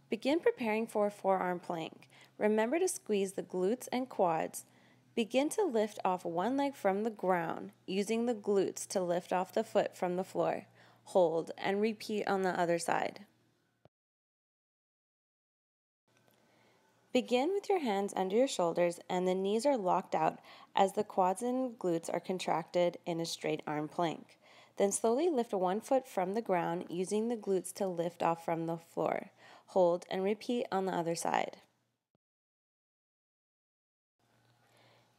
Begin preparing for a forearm plank. Remember to squeeze the glutes and quads. Begin to lift off one leg from the ground, using the glutes to lift off the foot from the floor. Hold and repeat on the other side. Begin with your hands under your shoulders and the knees are locked out as the quads and glutes are contracted in a straight arm plank. Then slowly lift one foot from the ground using the glutes to lift off from the floor. Hold and repeat on the other side.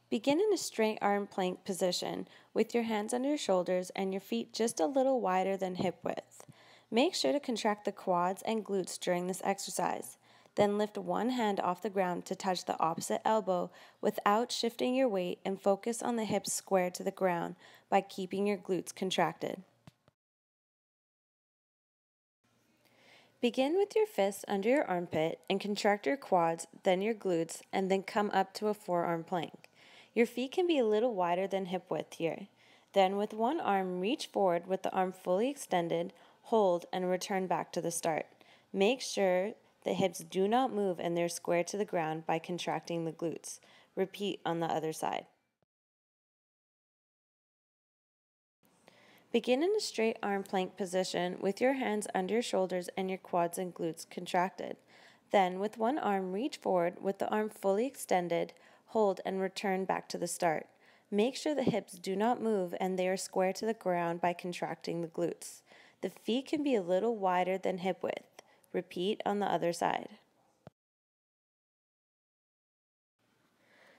Begin in a straight arm plank position with your hands under your shoulders and your feet just a little wider than hip width. Make sure to contract the quads and glutes during this exercise. Then lift one hand off the ground to touch the opposite elbow without shifting your weight and focus on the hips square to the ground by keeping your glutes contracted. Begin with your fists under your armpit and contract your quads, then your glutes, and then come up to a forearm plank. Your feet can be a little wider than hip width here. Then with one arm, reach forward with the arm fully extended, hold, and return back to the start. Make sure the hips do not move and they're square to the ground by contracting the glutes. Repeat on the other side. Begin in a straight arm plank position with your hands under your shoulders and your quads and glutes contracted. Then with one arm, reach forward with the arm fully extended, hold, and return back to the start. Make sure the hips do not move and they are square to the ground by contracting the glutes. The feet can be a little wider than hip width. Repeat on the other side.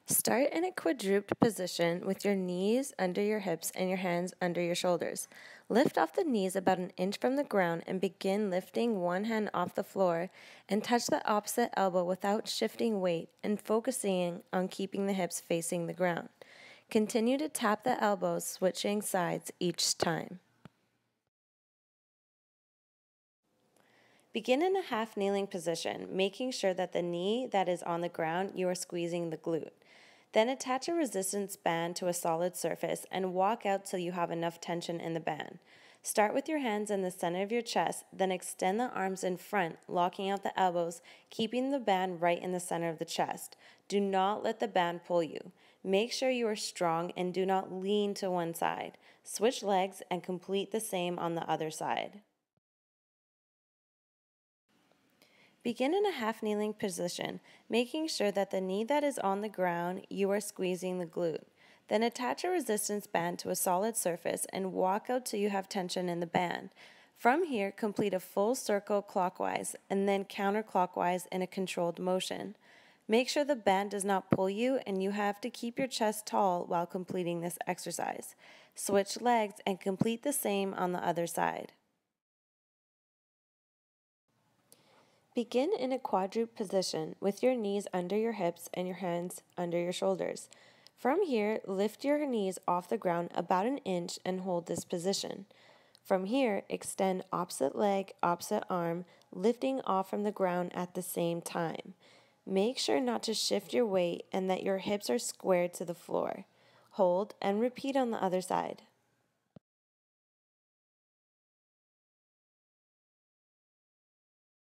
Start in a quadruped position with your knees under your hips and your hands under your shoulders. Lift off the knees about an inch from the ground and begin lifting one hand off the floor and touch the opposite elbow without shifting weight and focusing on keeping the hips facing the ground. Continue to tap the elbows, switching sides each time. Begin in a half kneeling position, making sure that the knee that is on the ground, you are squeezing the glute. Then attach a resistance band to a solid surface and walk out till you have enough tension in the band. Start with your hands in the center of your chest, then extend the arms in front, locking out the elbows, keeping the band right in the center of the chest. Do not let the band pull you. Make sure you are strong and do not lean to one side. Switch legs and complete the same on the other side. Begin in a half kneeling position, making sure that the knee that is on the ground, you are squeezing the glute. Then attach a resistance band to a solid surface and walk out till you have tension in the band. From here, complete a full circle clockwise and then counterclockwise in a controlled motion. Make sure the band does not pull you and you have to keep your chest tall while completing this exercise. Switch legs and complete the same on the other side. Begin in a quadruped position with your knees under your hips and your hands under your shoulders. From here, lift your knees off the ground about an inch and hold this position. From here, extend opposite leg, opposite arm, lifting off from the ground at the same time. Make sure not to shift your weight and that your hips are squared to the floor. Hold and repeat on the other side.